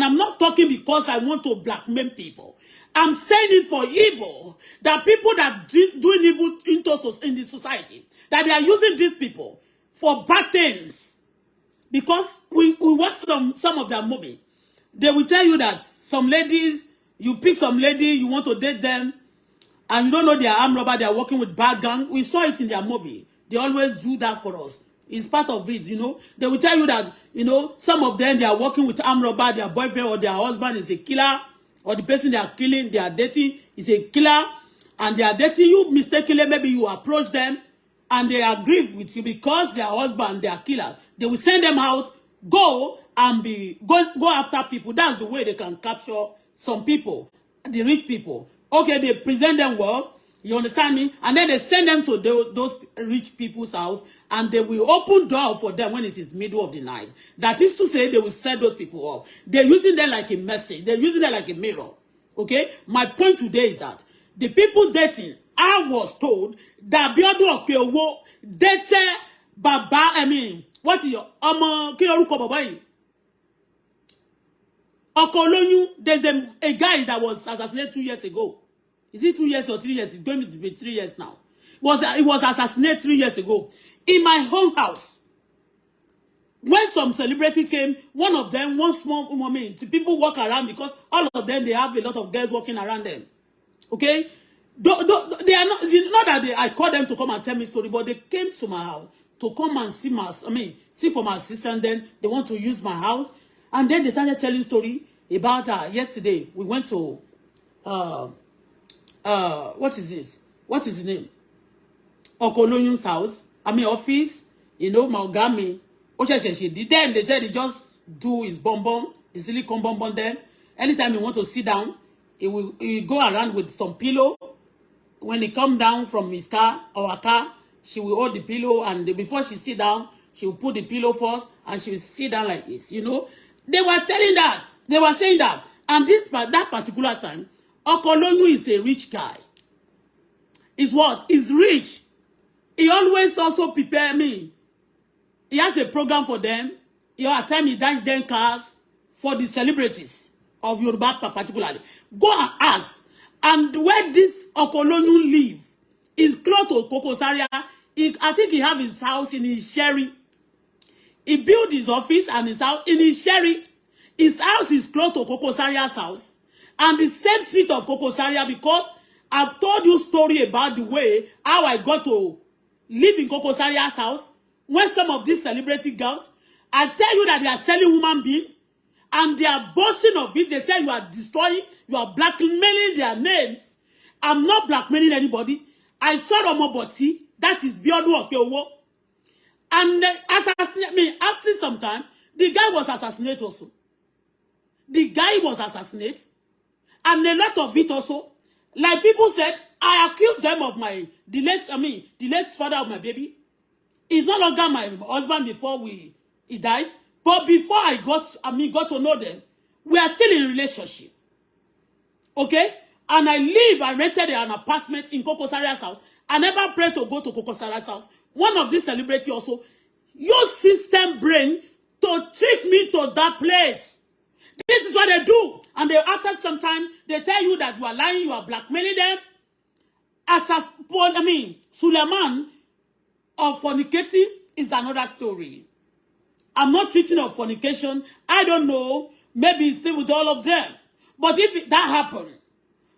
I'm not talking because I want to blackmail people. I'm saying it for evil. That people that doing evil in the society, that they are using these people for bad things. Because we watch some of their movie. They will tell you that some ladies, you pick some lady, you want to date them, and you don't know they are armed robber, they are working with bad gang. We saw it in their movie. They always do that for us. It's part of it, you know. They will tell you that, you know, some of them, they are working with armed robber, their boyfriend or their husband is a killer, or the person they are killing, they are dating is a killer, and they are dating you mistakenly. Maybe you approach them, and they agree with you because their husband, they are killers. They will send them out, go and go after people. That's the way they can capture some people, the rich people. Okay, they present them well. You understand me? And then they send them to those rich people's house, and they will open door for them when it is middle of the night. That is to say, they will set those people up. They're using them like a message. They're using them like a mirror. Okay? My point today is that the people dating, I was told that Biodu Okeowo dated Baba, what is your Kiyoruko Baba? Okolonyu, there's a guy that was assassinated 2 years ago. Is it 2 years or 3 years? It's going to be 3 years now. It was assassinated 3 years ago. In my home house. When some celebrity came, one of them, one small woman, people walk around because all of them, they have a lot of girls walking around them. Okay? They are not that I called them to come and tell me story, but they came to my house to come and see for my assistant. Then they want to use my house. And then they started telling story about yesterday. We went to what is this? What is his name? Okolonyun's house. Office. You know, Maugami. Then they said he just do his bonbon, the silicone bonbon then. Anytime he want to sit down, he will go around with some pillow. When he come down from his car or her car, she will hold the pillow, and before she sit down, she will put the pillow first and she will sit down like this, you know. They were telling that. They were saying that. And that particular time, Okolonyu is a rich guy. Is what? He's rich. He always also prepare me. He has a program for them. At time he dash them cars for the celebrities of Yoruba particularly. Go and ask. And where this Okolonyu live is close to Kokosaria. I think he have his house in his Sherry. He built his office and his house in his Sherry. His house is close to Kokosaria's house. And the same street of Kokosaria, because I've told you story about the way how I got to live in Kokosaria's house. When some of these celebrity girls, I tell you that they are selling human beings. And they are boasting of it. They say you are destroying, you are blackmailing their names. I'm not blackmailing anybody. I saw Omoboti, that is Biodu Okeowo. And assassinate me. After some time, the guy was assassinated also. The guy was assassinated. And a lot of it also. Like people said, I accused them of the late father of my baby. He's no longer my husband before he died. But before I got to know them, we are still in relationship. Okay? And I rented an apartment in Kokosaria's house. I never prayed to go to Kokosaria's house. One of these celebrities also use system brain to trick me to that place. This is what they do. And after some time, they tell you that you are lying, you are blackmailing them. Suleman of fornicating is another story. I'm not treating of fornication. I don't know. Maybe it's still with all of them. But if that happened,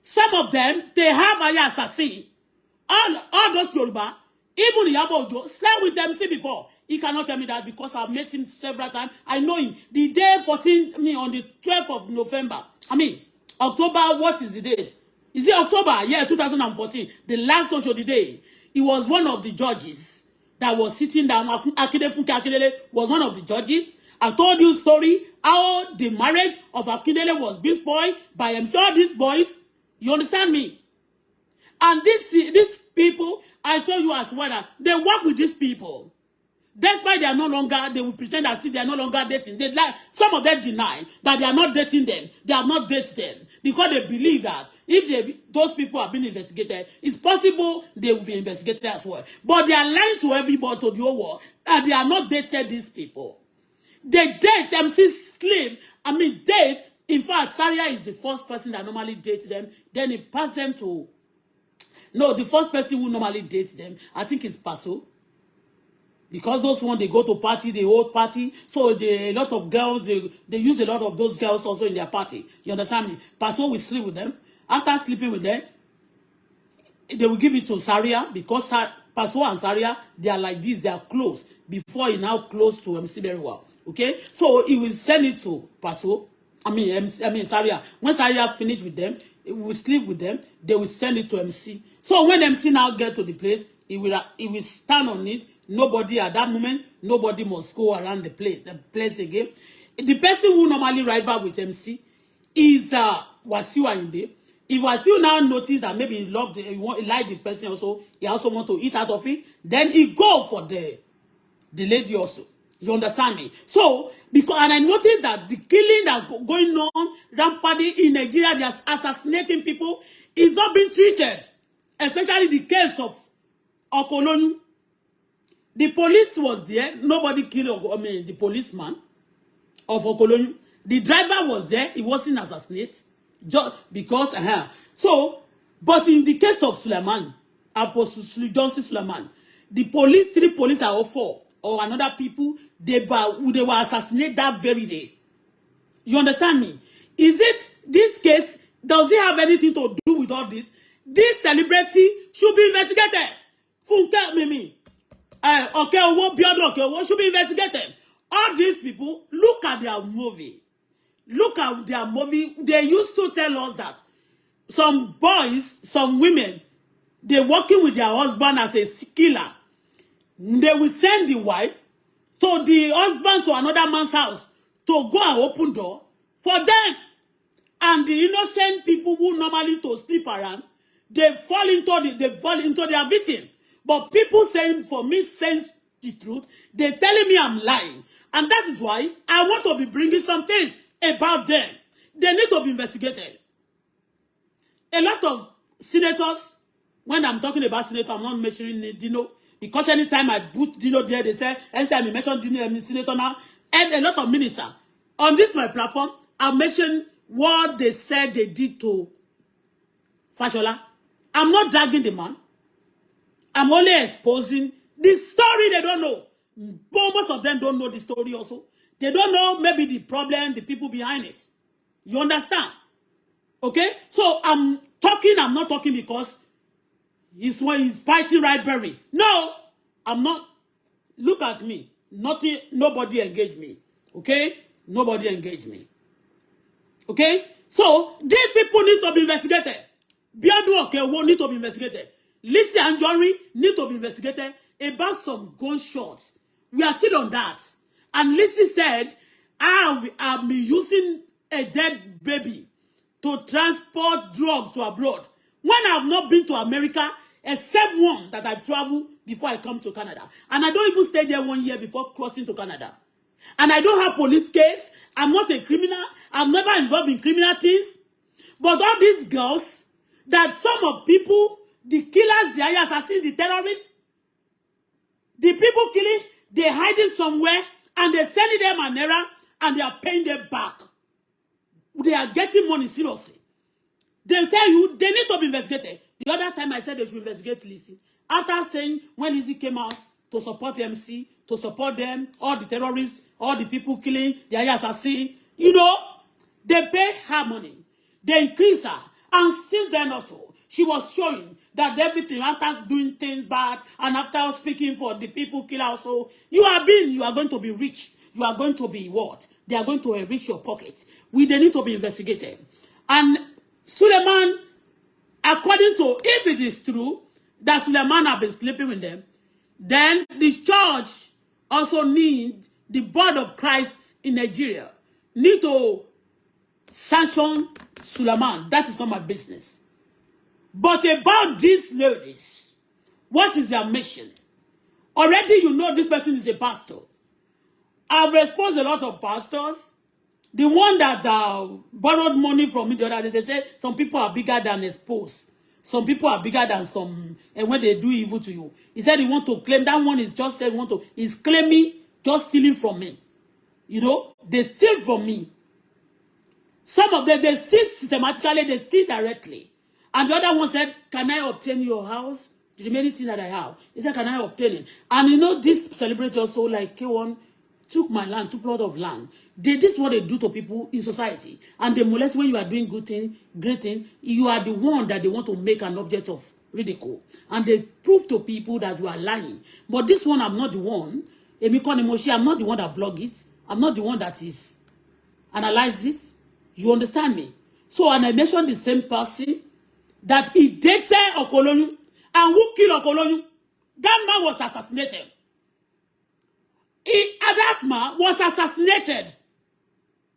some of them, they have a assassin. All those Yoruba, even Iyabo Ojo, slept with MC before. He cannot tell me that because I've met him several times. I know him. The day on the 12th of November. October, what is the date? Is it October? Yeah, 2014. The last social day. He was one of the judges that was sitting down. Akidefunke Akindele was one of the judges. I've told you a story how the marriage of Akindele was being spoiled by MC. All these boys. You understand me? And these people, I told you as well that they work with these people. Despite they are no longer, they will pretend as if they are no longer dating. Some of them deny that they are not dating them. They have not dated them. Because they believe that if those people are being investigated, it's possible they will be investigated as well. But they are lying to everybody, to the whole world, and they are not dated these people. They date MC Slim, date In fact, Saria is the first person that normally dates them. Then he passed them to... No, the first person who normally dates them, I think it's Paso. Because those ones, they go to party, they hold party. So a lot of girls, they use a lot of those girls also in their party. You understand me? Paso will sleep with them. After sleeping with them, they will give it to Saria because Paso and Saria, they are like this, they are close. Before he now close to MC very well. Okay? So he will send it to Paso. I mean Saria. When Saria finish with them, he will sleep with them. They will send it to MC. So when MC now get to the place, he will stand on it. Nobody at that moment, nobody must go around the place again. The person who normally rival with MC is Wasiu Ayinde. If Wasiu now notice that maybe he like the person also, he also want to eat out of it, then he go for the lady also. You understand me? So, and I noticed that the killing that going on rampantly in Nigeria, they are assassinating people, is not being treated. Especially the case of Okolonu. The police was there. Nobody killed, the policeman of Okolonu. The driver was there. He wasn't assassinated. Just because, So, but in the case of Suleman, Apostle Johnson Suleman, the police, 3 police or 4, or another people, they were assassinated that very day. You understand me? Is it this case, does it have anything to do with all this? This celebrity should be investigated. Funke Mimi. Okay, Biodun Okay, should be investigated. All these people, look at their movie. Look at their movie. They used to tell us that some boys, some women, they're working with their husband as a killer. They will send the wife to the husband to another man's house to go and open door for them. And the innocent people who normally to sleep around, they fall into their victim. But people saying, for me, saying the truth, they're telling me I'm lying. And that is why I want to be bringing some things about them. They need to be investigated. A lot of senators, when I'm talking about senator, I'm not mentioning Dino, because anytime I put Dino there, they say, anytime you mention Dino, I mean senator now, and a lot of ministers. On this my platform, I'll mention what they said they did to Fashola. I'm not dragging the man. I'm only exposing the story they don't know. Most of them don't know the story also. They don't know maybe the problem, the people behind it. You understand? Okay? So I'm not talking because he's fighting rivalry. No, I'm not. Look at me. Nobody engage me. Okay? Nobody engage me. Okay? So these people need to be investigated. Biodun Okay won't need to be investigated. Lizzy Anjorin need to be investigated about some gunshots. We are still on that. And Lizzy said, I've been using a dead baby to transport drugs to abroad. When I've not been to America, except one that I've traveled before I come to Canada. And I don't even stay there 1 year before crossing to Canada. And I don't have police case. I'm not a criminal. I'm never involved in criminal things. But all these girls, that some of people, the killers, the assassins, the terrorists, the people killing, they're hiding somewhere and they're sending them an error and they are paying them back. They are getting money seriously. They'll tell you they need to be investigated. The other time I said they should investigate Lizzy. After saying when Lizzy came out to support MC, to support them, all the terrorists, all the people killing, the assassins, they pay her money. They increase her. And since then also, she was showing that everything, after doing things bad, and after speaking for the people killer also, you are going to be rich. You are going to be what? They are going to enrich your pockets. They need to be investigated. And Suleman, according to, if it is true that Suleman have been sleeping with them, then the church also need, the body of Christ in Nigeria, need to sanction Suleman. That is not my business. But about these ladies, what is their mission? Already you know this person is a pastor. I've exposed a lot of pastors. The one that borrowed money from me the other day, they said some people are bigger than exposed. Some people are bigger than some, and when they do evil to you. He said he want to claim, that one is just said he's claiming, just stealing from me. They steal from me. Some of them, they steal systematically, they steal directly. And the other one said, can I obtain your house? The remaining thing that I have. He said, can I obtain it? And you know, this celebrity also, like K1, took my land, took plot of land. This is what they do to people in society. And they molest when you are doing good thing, great thing. You are the one that they want to make an object of ridicule. And they prove to people that you are lying. But this one, I'm not the one. I'm not the one that blog it. I'm not the one that is analyze it. You understand me? So, and I mentioned the same person that he dated Okolonyu, and who killed Okolonyu. That man was assassinated. That man was assassinated.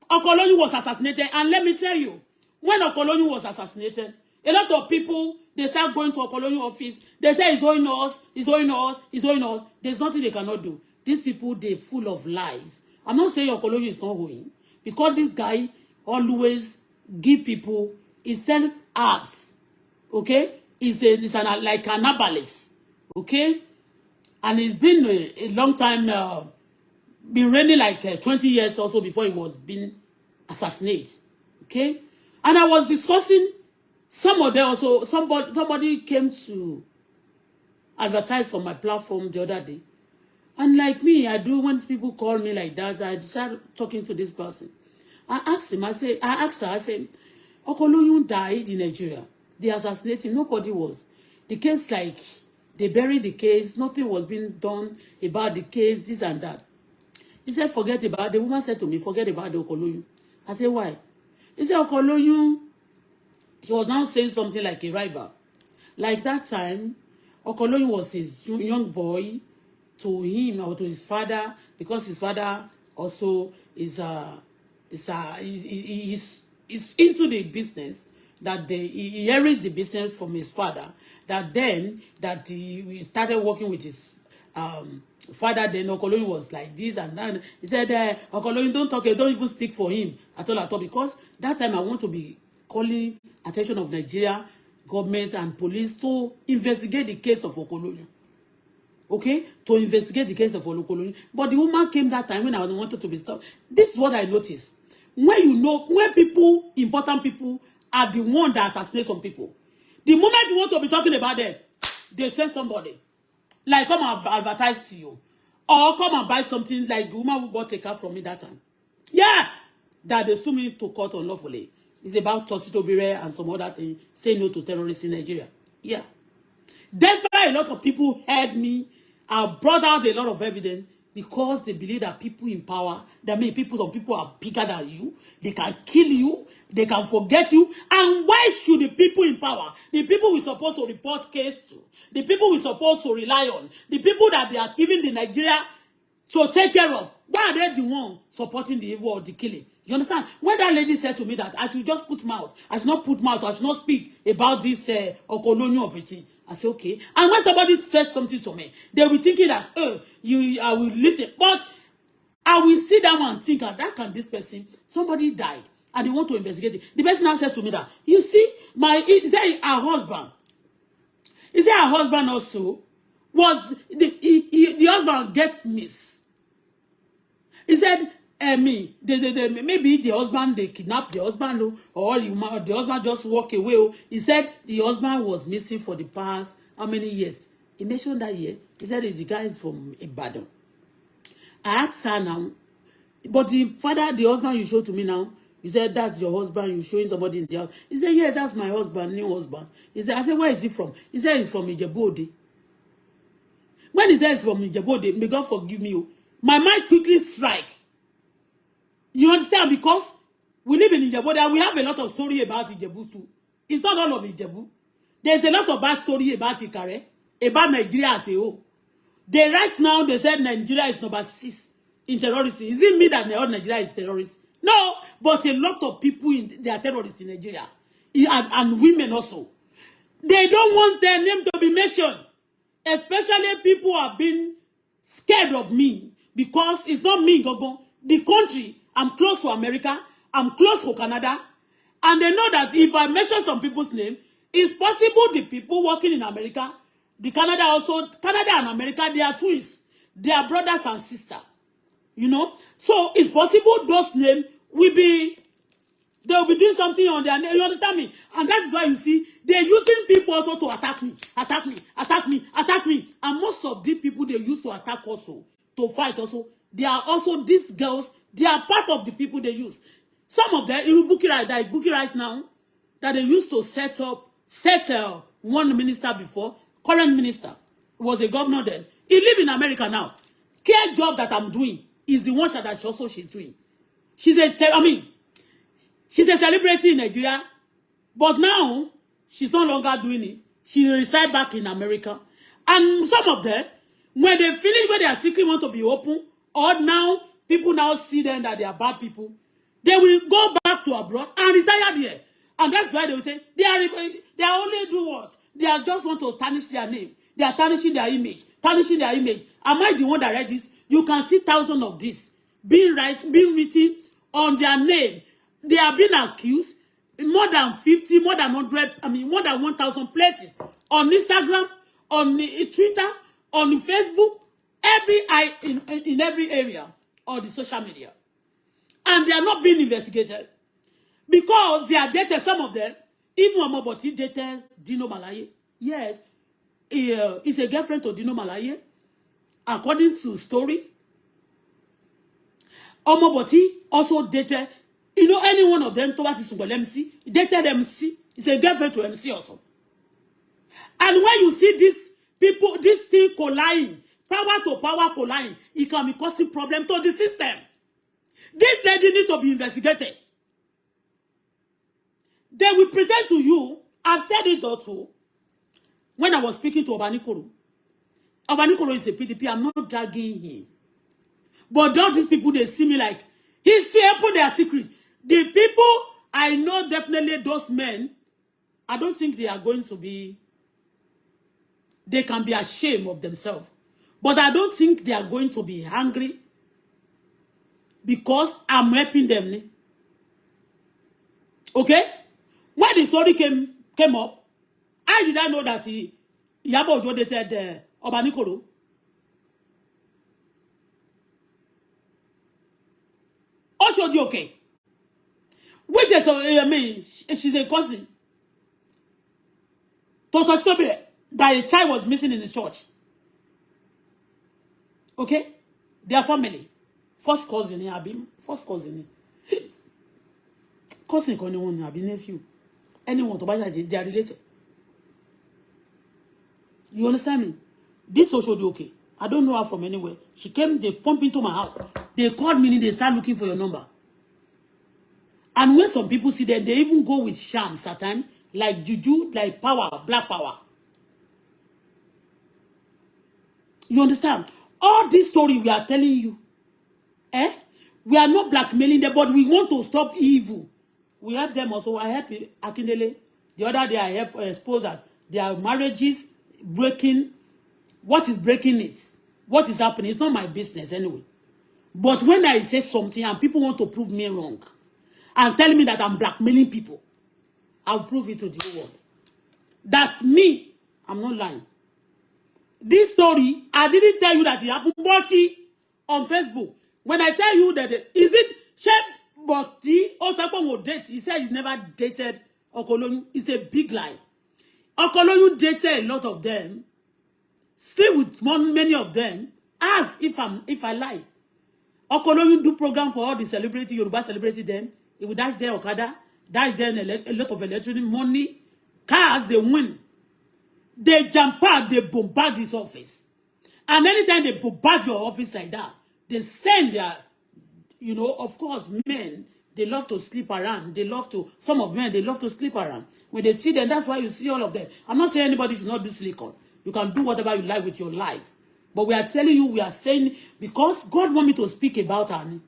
Okolonyu was assassinated. And let me tell you, when Okolonyu was assassinated, a lot of people, they start going to Okolonyu office. They say, he's owing us, he's owing us, he's owing us. There's nothing they cannot do. These people, they're full of lies. I'm not saying Okolonyu is not owing. Because this guy always give people, he sells herbs. Okay? He's like an herbalist. Okay? And it's been a long time, been reigning like 20 years also before he was being assassinated. Okay? And I was discussing some of them also. Somebody came to advertise on my platform the other day. And like me, I do when people call me like that, I decided talking to this person. I asked him, I asked her, I said, Okolonyu died in Nigeria. They assassinated him. Nobody was. The case, like, they buried the case. Nothing was being done about the case, this and that. He said, forget about it. The woman said to me, forget about the Okolonyu. I said, why? He said, Okolonyu, she was now saying something like a rival. Like that time, Okolonyu was his young boy to him or to his father, because his father also is into the business, that he inherited the business from his father, that then that he started working with his father. Then Okolonyu was like this and that. He said, Okolonyu, don't talk, don't even speak for him at all, because that time I want to be calling attention of Nigeria government and police to investigate the case of Okolonyu. Okay, to investigate the case of Okolonyu. But the woman came that time when I wanted to be stopped. This is what I noticed. When you know, when people, important people, are the one that assassinate some people, the moment you want to be talking about them, they send somebody. Like, come and advertise to you. Or come and buy something, like the woman who bought a car from me that time. Yeah! That they sue me to court unlawfully. It's about Tositobire and some other thing. Say no to terrorists in Nigeria. Yeah. That's why a lot of people heard me. I brought out a lot of evidence because they believe that people in power, that mean some people are bigger than you. They can kill you. They can forget you. And why should the people in power, the people we're supposed to report case to, the people we're supposed to rely on, the people that they are giving the Nigeria to take care of, why are they the one supporting the evil or the killing? You understand? When that lady said to me that I should just put mouth, I should not put mouth, I should not speak about this Okolonyu of it, I say okay. And when somebody says something to me, they will be thinking that, I will listen. But I will sit down and think, that can this person, somebody died, and they want to investigate it. The person now said to me that, you see, he said her husband. He said her husband also was, the husband gets missed. He said, maybe the husband, they kidnapped the husband, or the husband just walk away. He said the husband was missing for the past, how many years? He mentioned that year. He said the guy is from Ibadan. I asked her now, but the husband you showed to me now, he said, that's your husband, you're showing somebody in the house. He said, yes, that's my husband, new husband. He said, I said, where is he from? He said, he's from Ijebu-Ode. When he says from Ijebu-Ode, may God forgive me, my mind quickly strike. You understand? Because we live in Ijebu and we have a lot of story about Ijebu too. It's not all of Ijebu. There's a lot of bad story about Ikare, about Nigeria as a whole. Right now, they said Nigeria is number 6 in terrorism. Is it me that Nigeria is terrorist? No, but a lot of people, they are terrorists in Nigeria. And women also. They don't want their name to be mentioned. Especially people have been scared of me. Because it's not me, Gogo. The country, I'm close to America. I'm close to Canada. And they know that if I mention some people's name, it's possible the people working in America, Canada and America, they are twins. They are brothers and sisters. You know? So it's possible those names will be They'll be doing something on their name. You understand me? And that's why you see they're using people also to attack me, attack me, attack me, attack me. And most of the people they use to attack also, to fight also, they are also these girls. They are part of the people they use. Some of them, you book it right now, that they used to settle one minister before, current minister, was a governor then. He live in America now. Care job that I'm doing is the one that she's doing. She's a celebrity in Nigeria, but now she's no longer doing it. She resides back in America. And some of them, when they finish, when their secret want to be open, or now people now see them that they are bad people, they will go back to abroad and retire there. And that's why they will say they are only do what? They are just want to tarnish their name. They are tarnishing their image. Tarnishing their image. Am I the one that read this? You can see thousands of this being written on their name. They are being accused in more than 50, more than 100, more than 1,000 places. On Instagram, on Twitter, on Facebook, in every area of the social media. And they are not being investigated. Because they are dated, some of them, even Omoboti dated Dino Malaye. Yes, he's a girlfriend to Dino Malaye. According to story, Omoboti also dated, any one of them, towards MC, dated MC. He's a girlfriend to MC also. And when you see these people, this thing colliding, power to power colliding, it can be causing problem to the system. This lady need to be investigated. They will pretend to you. I've said it also. When I was speaking to Obanikoro is a PDP. I'm not dragging him. But all these people, they see me like, he's still open their secret. The people, I know definitely those men, I don't think they are going to be, they can be ashamed of themselves. But I don't think they are going to be angry because I'm helping them. Okay? When the story came up, I did not know that Yabo Ojo dated Obanikoro. Oshodi okay. Which is, she's a cousin. To such that a child was missing in the church. Okay? Their family. First cousin, first cousin. Cousin, nephew. Anyone to buy they are related. You understand me? This social okay. I don't know her from anywhere. She came, they pump into my house. They called me, they start looking for your number. And when some people see them, they even go with shams at times, like juju, like power, black power. You understand? All this story we are telling you, we are not blackmailing them, but we want to stop evil. We help them also. I help Akindele. The other day I help expose that their marriages breaking. What is breaking is what is happening. It's not my business anyway. But when I say something and people want to prove me wrong and tell me that I'm blackmailing people, I'll prove it to the whole world. That's me. I'm not lying. This story, I didn't tell you that it happened, but on Facebook. When I tell you that, is it shape? But he said he never dated Okoloyun. It's a big lie. Okoloyun dated a lot of them. Stay with many of them. Ask if I lie. Okoloyun do program for all the celebrity, Yoruba celebrity them. He will dash their Okada, dash them a lot of electronic money. Cars, they win. They jump out, they bombard this office. And anytime they bombard your office like that, they send their, of course, men, they love to sleep around. Some of men, they love to sleep around. When they see them, that's why you see all of them. I'm not saying anybody should not do silicon. You can do whatever you like with your life. But we are telling you, we are saying, because God wants me to speak about her.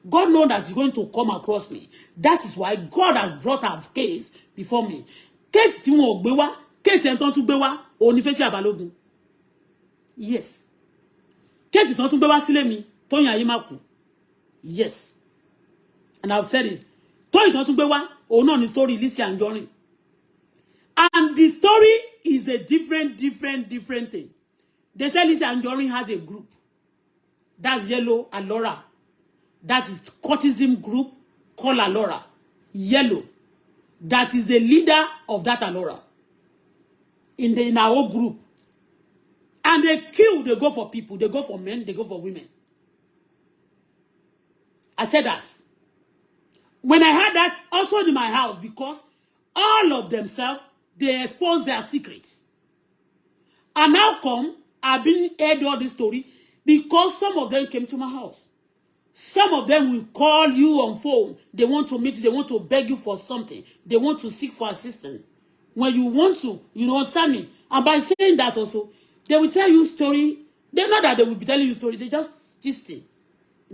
God knows that he's going to come across me. That is why God has brought up a case before me. Case tí wọ́n gbé wá, case en ton tún gbé wá, Onífẹ́sí Àbálógun. Yes. Case ton tún gbé wá sílé mi, Tóyìn Ayémákù. Yes. And I've said it. Tóyìn ton tún gbé wá, òun náà ni story Lizzy Anjorin. And the story is a different thing. They say Lizzy Anjorin has a group. That's Yellow Alora. That is courtesan group called Alora. Yellow, that is a leader of that Alora in our whole group. And they kill, they go for people, they go for men, they go for women. I said that. When I had that, also in my house, because all of themselves, they expose their secrets. And now come, I've been heard all this story, because some of them came to my house. Some of them will call you on phone. They want to meet you, they want to beg you for something. They want to seek for assistance. When you want to, you know, understand me? And by saying that also, they will tell you story. They're not that they will be telling you story, they just gisting.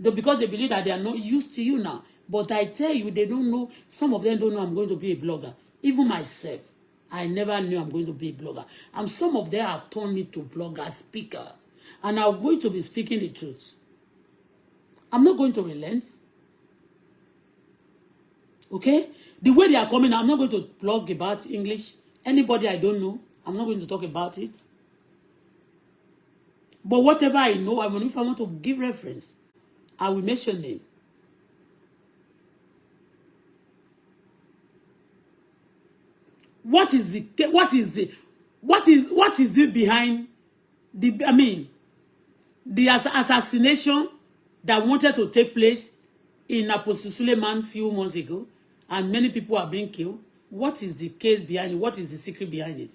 Because they believe that they are not used to you now. But I tell you, they don't know. Some of them don't know I'm going to be a blogger. Even myself, I never knew I'm going to be a blogger. And some of them have turned me to blogger, speaker. And I'm going to be speaking the truth. I'm not going to relent. Okay? The way they are coming, I'm not going to blog about English. Anybody I don't know, I'm not going to talk about it. But whatever I know, if I want to give reference, I will mention name. What is it behind the assassination that wanted to take place in Apostle Suleman few months ago, and many people are being killed? What is the case behind it? What is the secret behind it?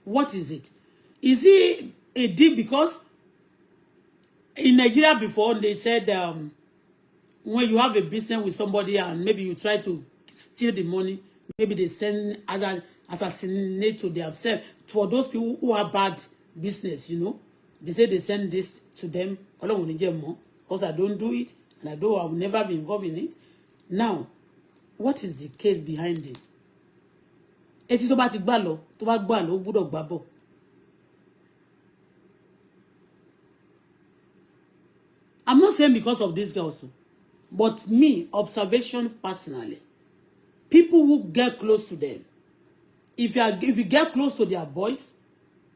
What is it? Is it a deal? Because in Nigeria before, they said when you have a business with somebody and maybe you try to steal the money, maybe they send assassinate to themselves. For those people who have bad business, you know, they say they send this to them. Because I don't do it, and I will never be involved in it. Now, what is the case behind it? It is about Igbalo, to Igbalo, Budok Babo. I'm not saying because of this girl, but me, observation personally. People who get close to them, if you get close to their boys,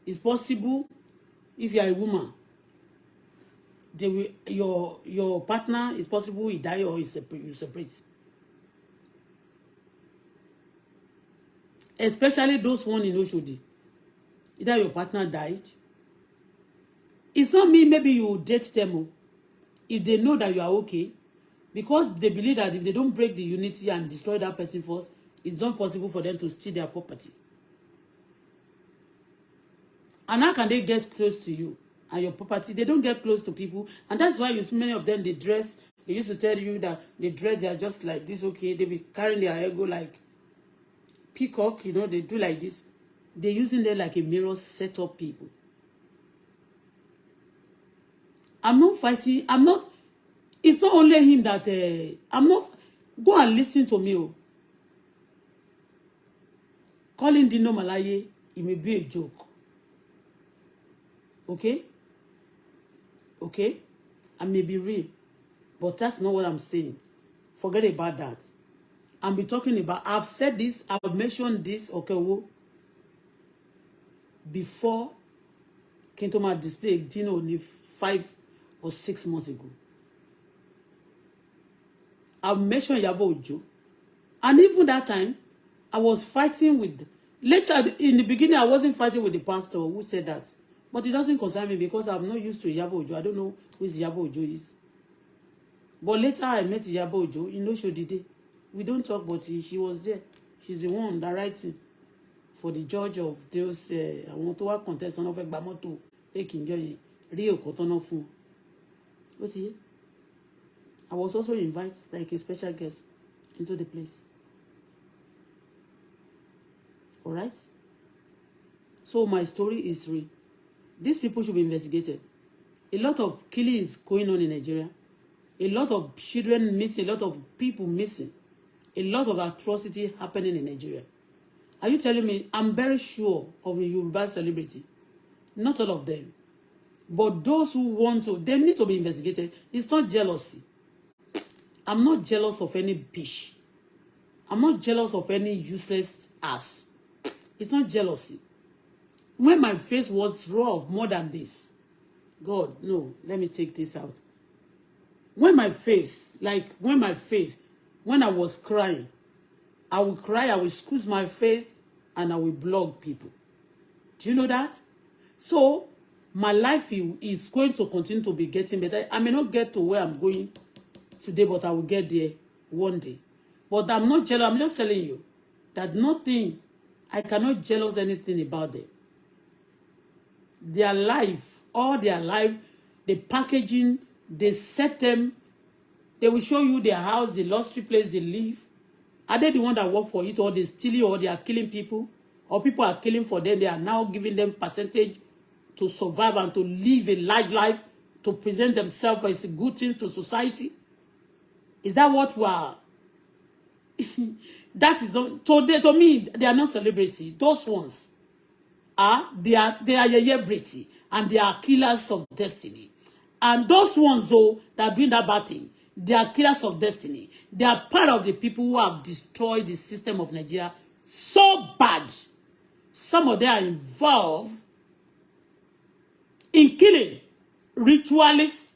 it's possible. If you are a woman, they will, your partner is possible he die or you separate. Especially those one in Oshodi. Either your partner died. It's not me. Maybe you date them. If they know that you are okay, because they believe that if they don't break the unity and destroy that person first, it's not possible for them to steal their property. And how can they get close to you and your property? They don't get close to people. And that's why you see many of them, they dress. They used to tell you that they dress, they are just like this, okay? They be carrying their ego like peacock, you know, they do like this. They're using them like a mirror set up people. I'm not fighting. It's not only him that go and listen to me. Oh. Calling Dino Malaye, it may be a joke. Okay? Okay? I may be real. But that's not what I'm saying. Forget about that. I'm be talking about, I've said this, I've mentioned this, okay, well, before Kintoma display Dino only 5 or 6 months ago. I mentioned Yabo Ojo. And even that time, I was fighting with... Later, in the beginning, I wasn't fighting with the pastor who said that. But it doesn't concern me because I'm not used to Yabo Ojo. I don't know who Yabo Ojo is. But later, I met Yabo Ojo in Oshodi. We don't talk, but she was there. She's the one that writing for the judge of those... I want to work contest on offer Bamoto. Taking Rio Kotono fun. What's he? I was also invited like a special guest into the place. All right? So my story is real. These people should be investigated. A lot of killing is going on in Nigeria. A lot of children missing, a lot of people missing. A lot of atrocity happening in Nigeria. Are you telling me? I'm very sure of the Yoruba celebrity. Not all of them. But those who want to, they need to be investigated. It's not jealousy. I'm not jealous of any bitch. I'm not jealous of any useless ass. It's not jealousy. When my face was raw of more than this, God, no, let me take this out. When my face, when I was crying, I will cry, I will squeeze my face, and I will block people. Do you know that? So, my life is going to continue to be getting better. I may not get to where I'm going today, but I will get there one day. But I'm not jealous. I'm just telling you that nothing, I cannot jealous anything about them. Their life, all their life, the packaging, they set them, they will show you their house, the luxury place they live. Are they the one that work for it, or they steal it, or they are killing people, or people are killing for them? They are now giving them percentage to survive and to live a large life, to present themselves as good things to society. Is that what we are? That is to me, they are not celebrity. Those ones they are celebrity, and they are killers of destiny. And those ones though that are doing that bad thing, they are killers of destiny. They are part of the people who have destroyed the system of Nigeria so bad. Some of them are involved in killing ritualists.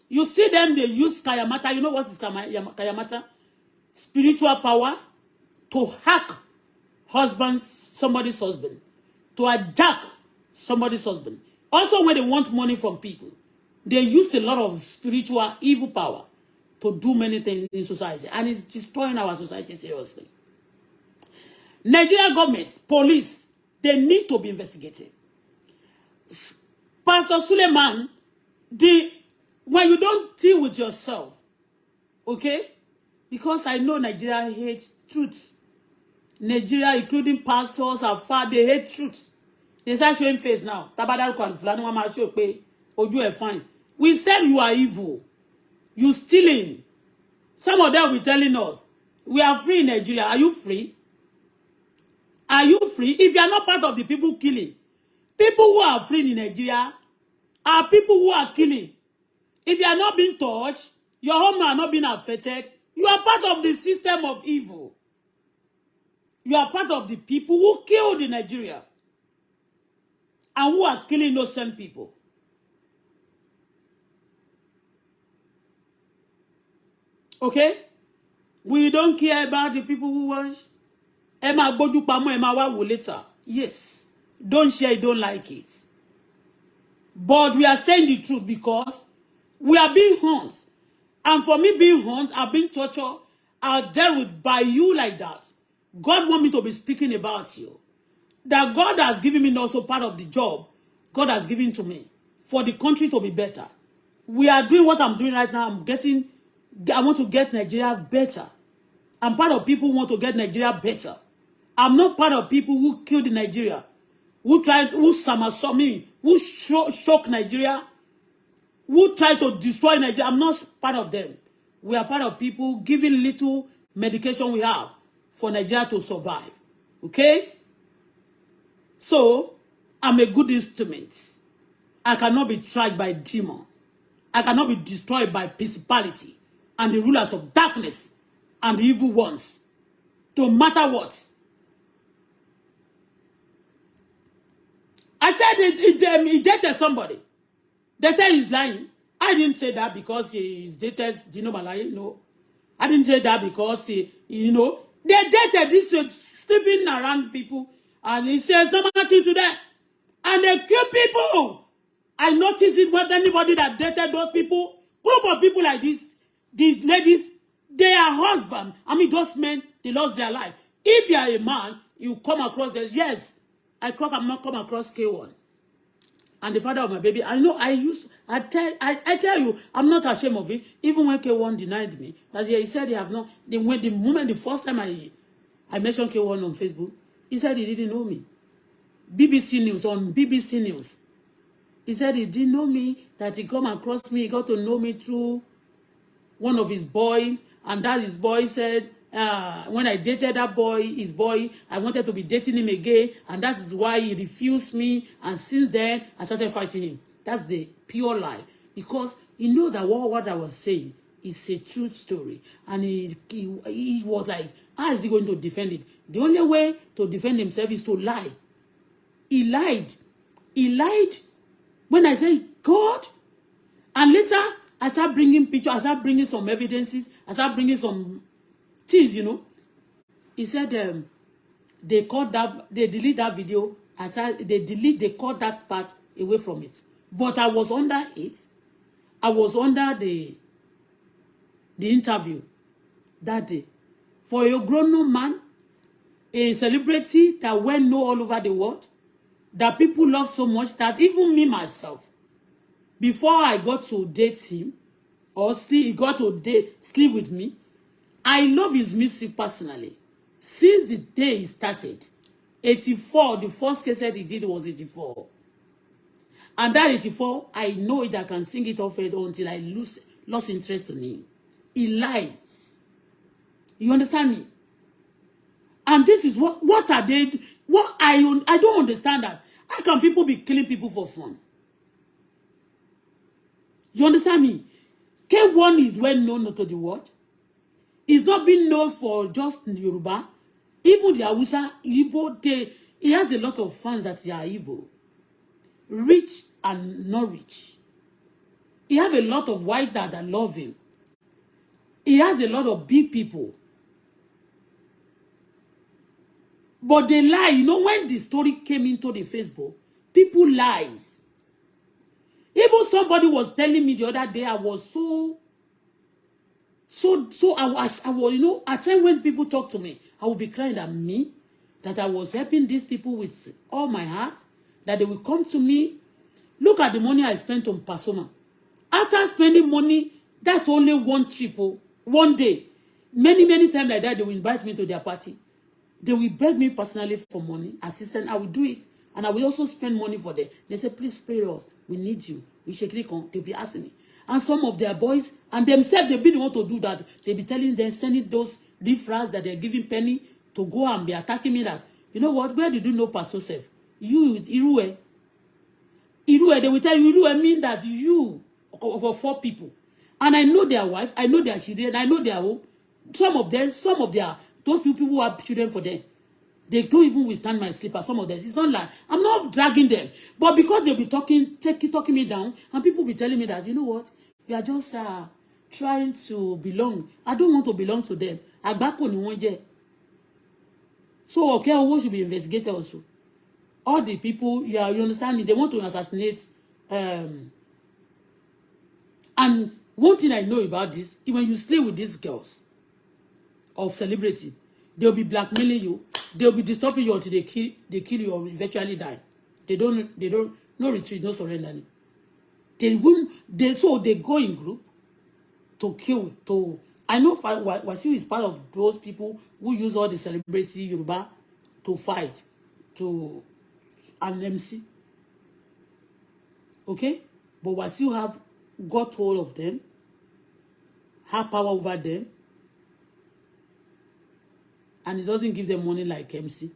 You see them, they use kayamata. You know what is kayamata? Spiritual power to hack somebody's husband, to hijack somebody's husband. Also, when they want money from people, they use a lot of spiritual evil power to do many things in society, and it's destroying our society seriously. Nigerian government, police, they need to be investigated. Pastor Suleman, when you don't deal with yourself, okay? Because I know Nigeria hates truth. Nigeria, including pastors, are far, they hate truth. They start showing face now. Fine. We said you are evil. You stealing. Some of them were telling us, we are free in Nigeria. Are you free? Are you free? If you are not part of the people killing, people who are free in Nigeria are people who are killing. If you are not being touched, your home are not being affected, you are part of the system of evil. You are part of the people who killed in Nigeria and who are killing innocent people. Okay? We don't care about the people who watch. Emma Bodu Pamo, Emma Wa later. Yes. Don't share, don't like it. But we are saying the truth because we are being hunted. And for me being hunted, I've been tortured, I've dealt with by you like that. God want me to be speaking about you. That God has given me also part of the job God has given to me for the country to be better. We are doing what I'm doing right now. I want to get Nigeria better. I'm part of people who want to get Nigeria better. I'm not part of people who killed Nigeria, who somersault me, who shock Nigeria, who try to destroy Nigeria. I'm not part of them. We are part of people giving little medication we have for Nigeria to survive. Okay? So, I'm a good instrument. I cannot be tried by demon. I cannot be destroyed by principality and the rulers of darkness and the evil ones. No matter what. I said he dated somebody. They say he's lying. I didn't say that because he's dated Dino Malay. No. I didn't say that because they dated this sleeping around people. And he says nothing to them. And they kill people. I noticed it when anybody that dated those people, group of people like this, these ladies, their husband, those men, they lost their life. If you are a man, you come across them. Yes, I come across K1. And the father of my baby, I know I tell you, I'm not ashamed of it. Even when K1 denied me, as he said he have not, the first time I mentioned K1 on Facebook, he said he didn't know me. BBC News. He said he didn't know me, that he come across me, he got to know me through one of his boys, and that his boy said, when I dated that boy, his boy, I wanted to be dating him again, and that is why he refused me, and since then, I started fighting him. That's the pure lie. Because you know that what I was saying is a true story. And he was like, how is he going to defend it? The only way to defend himself is to lie. He lied. He lied when I say God. And later, I start bringing pictures. I start bringing some evidences. I start bringing some things, you know. He said they cut that, they delete that video. They cut that part away from it. But I was under it. I was under the interview that day. For a grown man, a celebrity that well known all over the world, that people love so much that even me myself, before I got to date him, or he got to sleep with me, I love his music personally. Since the day he started, 84, the first cassette he did was 84. And that 84, I know it, I can sing it off it until I lost interest in him. He lies. You understand me? And this is what are they? What I don't understand that. How can people be killing people for fun? You understand me? K1 is well known to the world. It's not been known for just Yoruba. Even the Hausa, Igbo, he has a lot of fans that are Igbo. Rich and not rich. He has a lot of white dad that love him. He has a lot of big people. But they lie. You know, when the story came into the Facebook, people lies. Even somebody was telling me the other day, I was so I was, you know, at times when people talk to me, I will be crying at me, that I was helping these people with all my heart, that they will come to me. Look at the money I spent on Pasoma. After spending money, that's only one trip, one day. Many times like that, they will invite me to their party. They will beg me personally for money, assistance. I will do it. And I will also spend money for them. They say, please pay us. We need you. We should click on. They'll be asking me. And some of their boys, and themselves, they'll be the one to do that. They'll be telling them, sending those riffraffs that they're giving penny to go and be attacking me that, you know what, where did you know Pastor Sef? You, Irue. Irue, they will tell you, Irue mean that you, for 4 people. And I know their wife, I know their children, I know their home. Some of those people who have children for them, they don't even withstand my sleeper. Some of them, it's not like I'm not dragging them, but because they'll be talking me down, and people be telling me that, you know what, you are just trying to belong. I don't want to belong to them. Agbako ni wọ́n jẹ́. So okay, who should be investigated also. All the people, yeah, you understand me, they want to assassinate. And one thing I know about this, when you sleep with these girls of celebrity, they'll be blackmailing you. They'll be disturbing you until they kill you or eventually die. They don't, no retreat, no surrender. So they go in group to kill, I know Wasiu is part of those people who use all the celebrity Yoruba to fight, to an MC. Okay? But Wasiu have got hold of them, have power over them, and it doesn't give them money like MC.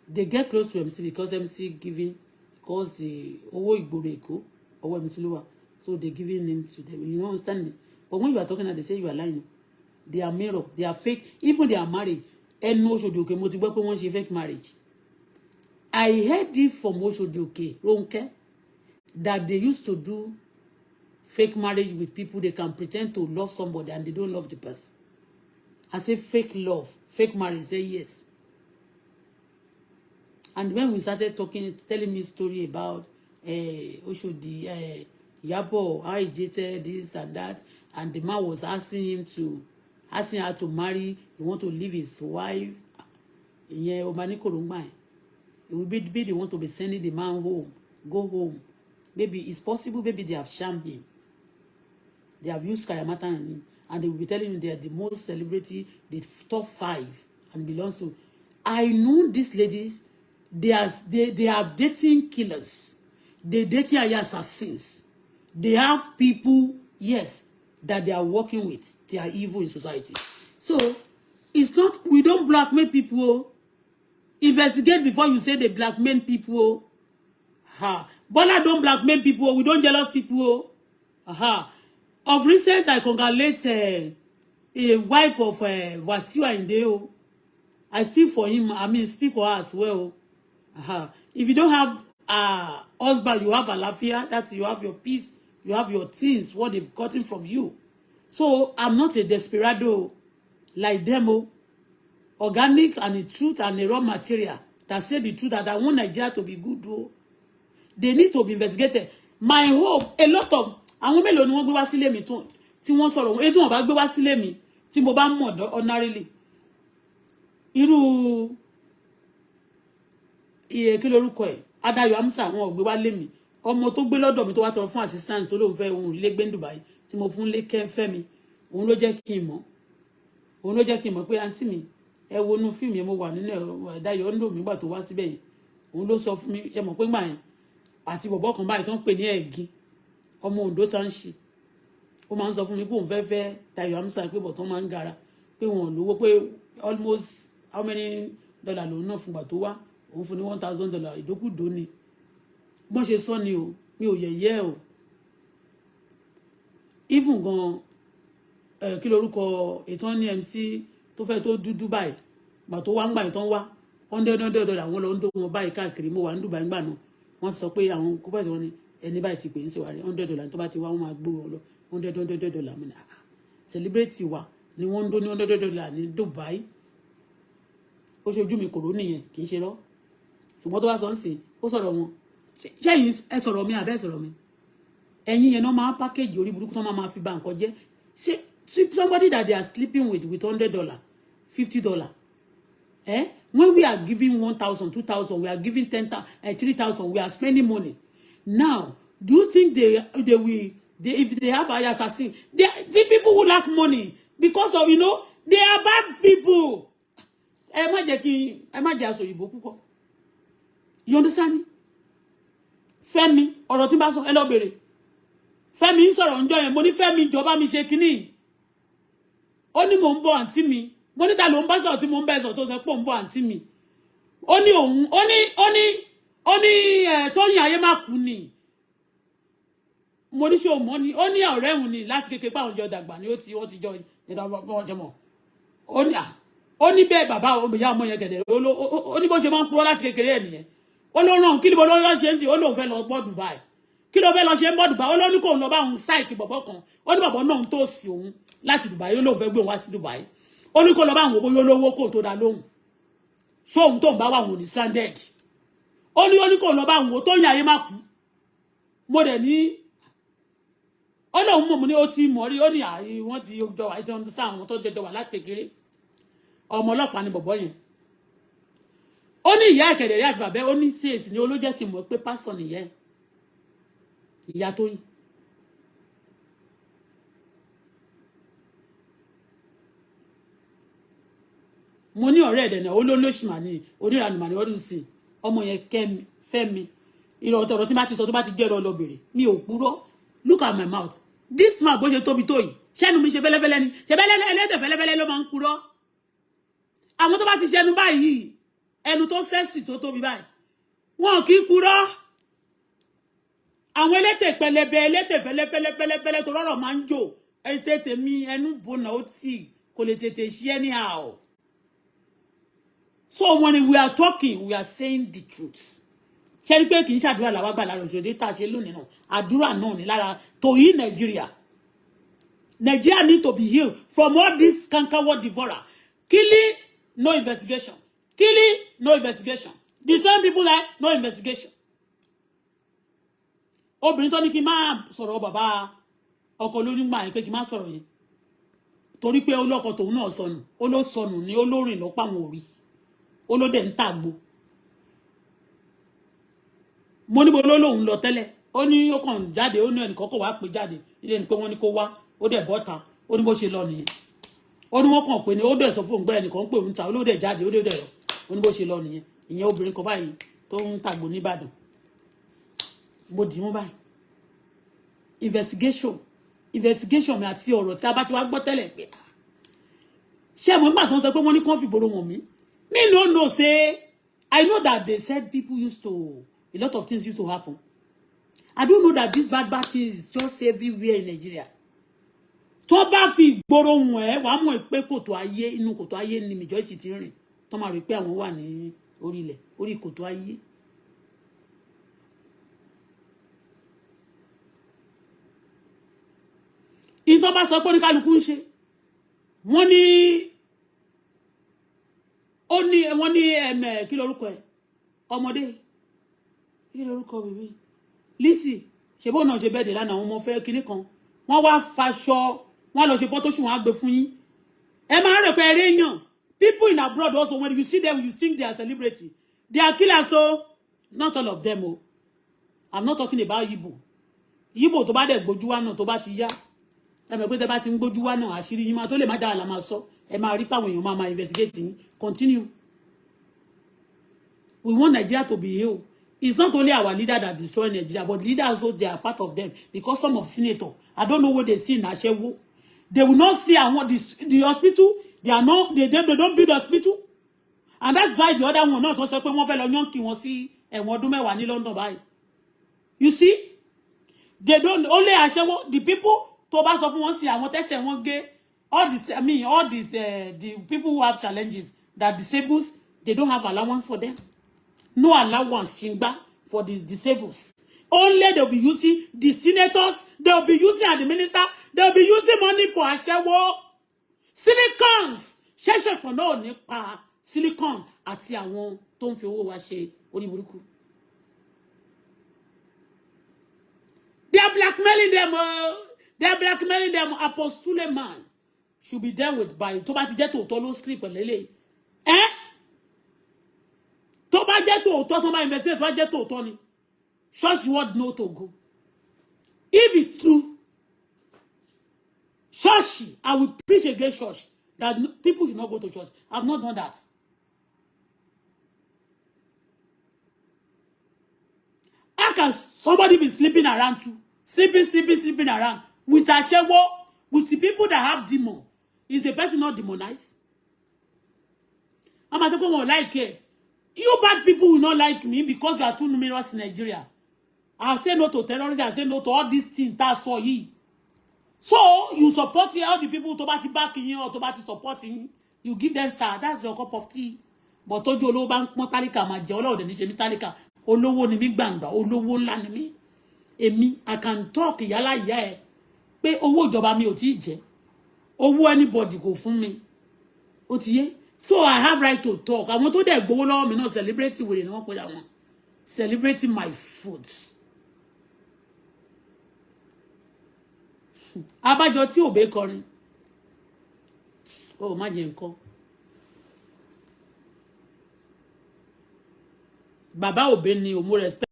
They get close to MC because MC giving, because the Owo Igboreko, Owo MC Luwa, so they're giving them to them. You don't understand me? But when you are talking and they say you are lying, they are mirror, they are fake. Even they are married, and no Oshodi-Oke, mo ti gbọ́ pé wọ́n ṣe fake marriage. I heard it from Oshodi-Oke, Ronke, that they used to do fake marriage with people. They can pretend to love somebody and they don't love the person. I say fake love, fake marriage. Say yes. And when we started talking, telling me story about Oshodi, Yabo, how he dated this and that, and the man was asking her to marry. He want to leave his wife. Yeah, it will be they want to be sending the man home, go home. Maybe it's possible. Maybe they have shamed him. They have used Kayamata on him. And they will be telling you they are the most celebrity, the top 5, and belongs to. I know these ladies, they are dating killers. They dating assassins. They have people, yes, that they are working with. They are evil in society. So it's not, we don't blackmail people. Investigate before you say they blackmail people. Ha. Bola don't blackmail people. We don't jealous people. Aha. Of recent, I congratulate a wife of Wasiu Ayinde. I speak for him. I mean, speak for her as well. If you don't have husband, you have a lafia. That's you have your peace. You have your things, what they've gotten from you. So I'm not a desperado like them. Organic and the truth and the raw material that say the truth that I want Nigeria to be good. They need to be investigated. My hope, a lot of àwọn mélòó ni wọ́n gbé wá sílé mi tí wọ́n sọ̀rọ̀ tí wọ́n bá gbé wá sílé mi tí mo bá mọ̀ ordinarily. Irú iye kí lorúkọ ẹ̀ Adayo Amsa wọn ò gbé wá lé mi. Ọmọ tó gbé lọ́dọ̀ mi tó wá tọrọ fún assistant tó lóun fẹ́ òun lé gbé ní Dubai tí mo fún lé fẹ́ mi. Òun ló jẹ́ kí n mọ̀. Òun ló jẹ́ kí n mọ̀ pé àǹtí mi ẹ wo inú fíìmù yẹn mo wà nínú Dayo ń lò mí gbà tó wá síbẹ̀ yẹn. Òun ló sọ fún mi ẹ mọ̀ pé gbà yẹn àti bọ̀bọ̀ kan báyìí tó ń pè ní ẹ̀gìn ọmọ Ondo tá ń ṣe ó máa ń sọ fún mi pé òun fẹ́ Dayo Amsa pé bọ̀ tó máa ń gara pé wọn lówó pé almost how many dollar lòun náà fúngbà tó wá òun fún ní $1,000 ìdókùdó ni bọ́n ṣe sọ ni o mi ò yẹ̀yẹ́ o even gan kí lorúkọ ètò ní MC tó fẹ́ tó dúdú báyìí gbà tó wá ń gbà ìtàn wá $100 wọn lọ ń dó wọn báyìí káàkiri mo wà ní Dubai ńgbà náà wọ́n sọ pé àwọn kópẹ́sì wọn ni ẹni báyìí ti pè ń ṣe wà rí $100 tó bá ti wá wọn máa gbó wọn lọ $100 mi náà celebrate wa ni wọ́n ń dó ní $100 ní Dubai ó ṣojú mi kòró nìyẹn kì í ṣe lọ ṣùgbọ́n tó wá sọ ń sìn ó sọ̀rọ̀ wọn ṣẹ́yìn ẹ sọ̀rọ̀ mi àbẹ́ sọ̀rọ̀ mi ẹ̀yin yẹn náà máa package orí burúkú tó máa fi ba nǹkan jẹ́ ṣé somebody that they are sleeping with $100 $50 when we are giving 1,000 2,000 we are giving 10,000 3,000 we are spending money now do you think they will if they have high assassin the people who lack money because of they are bad people ẹ má jẹ́ aṣọ òyìnbó púpọ̀ you understand me Fẹ́mi ọ̀rọ̀ tí n bá sọ ẹ lọ bèrè Fẹ́mi ń sọ̀rọ̀ ńjọ́ yẹn mo ní Fẹ́mi jọba mi ṣe kíní ó ní mò ń bọ̀ àǹtí mi mo ní ta ló ń bá sọ̀rọ̀ tí mò ń bá sọ̀rọ̀ tó sọ pé ó ń bọ̀ àǹtí mi ó ní òun ó ní Tóyìn ayé má kú ni mo ní ṣe o mọ̀ ni ó ní ọ̀rẹ́ òun ni láti kékeré pa àwọn jọ dàgbà ni ó ti jọ ìdàgbàjọmọ ó ní bẹ́ẹ̀ bàbá ìyá ọmọ yẹn gẹ̀dẹ̀ ó ní bó ṣe máa ń purọ́ láti kékeré ẹ̀ nìyẹn ó ló ràn kí ni bó ló ṣe ń tì ó lóun fẹ́ lọ gbọ́ Dubai kí ló fẹ́ lọ ṣe ń bọ́ Dubai ó ló ní kóun lọ bá òun sáìkì bọ̀bọ̀ kan ó ní bọ̀bọ̀ náà tó sí òun láti Dubai ó lóun fẹ́ gbé òun wá sí Dubai ó ní kó lọ bá àwọn owó lówó kó tó dá lóhùn ṣóhun tó ń bá wà wọn ní stranded ó ní kó lọ bá àwọn tó yàn ayé má kú mo dẹ̀ ní ó lóun mọ̀ mo ní ó ti mọ̀ rí ó ní wọ́n ti jọ wà ìjọba sáà àwọn tó jọjọ wà láti kékeré ọmọ ọlọ́pàá ni bọ̀bọ̀ yẹn ó ní ìyá ìkẹ̀dẹ̀rẹ́ àti bàbá ó ní CAC ni ó ló jẹ́ kí n mọ̀ pé pásítọ̀ nìyẹn ìyá Tóyìn mo ní ọ̀rẹ́ ẹ̀dẹ̀ náà ó ló lóṣùmà ní oníranùmà ní ọdún sí ọmọ yẹn Fẹ́mi ìrọ̀tọ̀rọ̀ tí bá ti sọ tó bá ti jẹ́ lọ bèrè mi ò purọ́ look at my mouth this mouth bó ṣe tóbi tó yìí ṣẹ́nu mi ṣe fẹ́lẹ́fẹ́lẹ́ ni ṣe ẹlẹ́dẹ̀ fẹ́lẹ́fẹ́lẹ́ ló máa ń purọ́ àwọn tó bá ti ṣẹnu báyìí ẹnu tó sẹ́sì tó tóbi báyìí wọn kì í purọ́ àwọn elétè pẹlẹbẹ elétè fẹ́lẹ́fẹ́lẹ́ tó rọrọ̀ máa ń jò ẹni tètè mi ẹnu bọnà ó tì kò lè tètè ṣe anyhow. So when we are talking, we are saying the truth. Ṣé rí pé kì í ṣàdúrà làwa gbà lára òṣèlú tá a ṣe lónìí náà àdúrà náà ní lára to heal Nigeria. Nigeria need to be healed from all this cankerworm devourer. Killing, no investigation. Killing, no investigation. The same people like no investigation. Obìnrin tó ní kí n máa sọ̀rọ̀ bàbá ọkọ lóyún gbà yín pé kí n máa sọ̀rọ̀ yẹn. Torí pé olóko tòun náà sọnù, ó ló sọnù ní olórin lọ́pọ̀ àwọn òrí. Ó ló dẹ̀ ń tàgbò. Mo ní bo ló lóun lọ tẹ́lẹ̀. Ó ní ó kàn jáde, ó ní ẹnìkan kò wá pè jáde. Ilé ni pé wọ́n ní kó wá, ó dẹ̀ bọ́ta, ó ní bó ṣe lọ nìyẹn. Ó ní wọ́n kàn pé ní ó dẹ̀ sọ fún òun pé ẹnìkan pè òun ta, ó ló dẹ̀ jáde, ó dẹ̀ lọ. Ó ní bó ṣe lọ nìyẹn. Ìyẹn obìnrin kan báyìí tó ń tàgbò ní Ìbàdàn. Mo dì mú báyìí. Investigation mi àti ọ̀rọ̀ tí a bá ti wá gbọ́ tẹ́lẹ̀ pé ṣé mo nígbà tó ń sọ pé wọ́n ní kàn fi ìgboro wọn mí. Me no know say I know that they said people used to a lot of things used to happen. I don't know that this bad thing is just everywhere in Nigeria. Tó bá fi ìgboro wọn ẹ wàá mọ̀ pé kòtò ayé inú kòtò ayé ni majority ti rìn tó máa rí pé àwọn wà ní orílẹ̀ orí kòtò ayé. ìtọ́ bá sọ pé ní kálukú ń ṣe wọ́n ní kí lorúkọ ẹ̀ ọmọdé kí lorúkọ bèbí Lizzy ṣebó náà ṣe bẹ́ẹ̀ dé lánàá àwọn ọmọ fẹ́ kinní kan wọ́n wá faṣọ wọ́n lọ ṣe photo shoot wọ́n á gbé fún yín ẹ máa rò pé eré yàn people in abroad also when you see them you think they are celebrity they are killers so it's not all of them o I'm not talking about Igbo tó bá dẹ̀ gbójú wá náà tó bá ti yá ẹ mọ̀ pé tẹ́ bá ti ń gbójú wá náà àṣírí yín máa tó lè má dára la máa sọ ẹ máa rí pàwọn èèyàn máa investigate yín continue. We want Nigeria to be healed. It's not only our leader that destroy Nigeria, but leaders also they are part of them because some of senator, I don't know what they see in Ashewo. They will not see and what the hospital. They are not. They don't build hospital, and that's why the other one not also pé wọ́n fẹ́ lọ yankin wọn sí ẹ̀wọ̀n ọdún mẹ́wàá ní London báyìí. You see, they don't only Ashewo. The people tó bá sọ fún wọn sí àwọn tẹ́sẹ̀ wọn gé all this. I mean all these the people who have challenges that disables they don't have allowance for them. No allowance, Chingba, for the disabled. Only they'll be using the senators, they'll be using and the minister, they'll be using money for Ashewo. Silicons. Ṣẹ̀ṣẹ̀ kan náà nípa silicon àti àwọn tó ń fi owó wa ṣe oníburúkú. They are blackmailing them. They are blackmailing them. Apostle Suleman should be dealt with by tó bá ti jẹ́ tòótọ́ ló sleep lele. Tó bá jẹ́ tòótọ́ tó bá investigate tó bá jẹ́ tòótọ́ ni church word no to go. If it's true, church, I will preach against church that people should not go to church. I've not done that. How can somebody be sleeping around too? Sleeping around with Ashewo, with the people that have demon? Is the person not demonized? I'm saying, well, like it. You bad people will not like me because you are too numerous in Nigeria. I'll say no to terrorism. I'll say no to all these things that saw ye. So you support all the people to back in you or to supporting. You give them star. That's your cup of tea. But told you low bank motalika ma jolo de ni se metalika. Olowo ni mi gbangba. Olowo ńlá ni mi. Èmi I can talk yala ìyá ẹ. Pé owó ìjọba mi ò tí jẹ. Owó anybody kò fún mi. Ó ti yé. So I have right to talk. I want to dey gbowó lọ́wọ́ mi náà celebrating with no pé àwọn. Celebrating my foods. Abájọ tí òbé kọrin. Oh, má jẹ́ nǹkan. Bàbá òbé ni o mo respect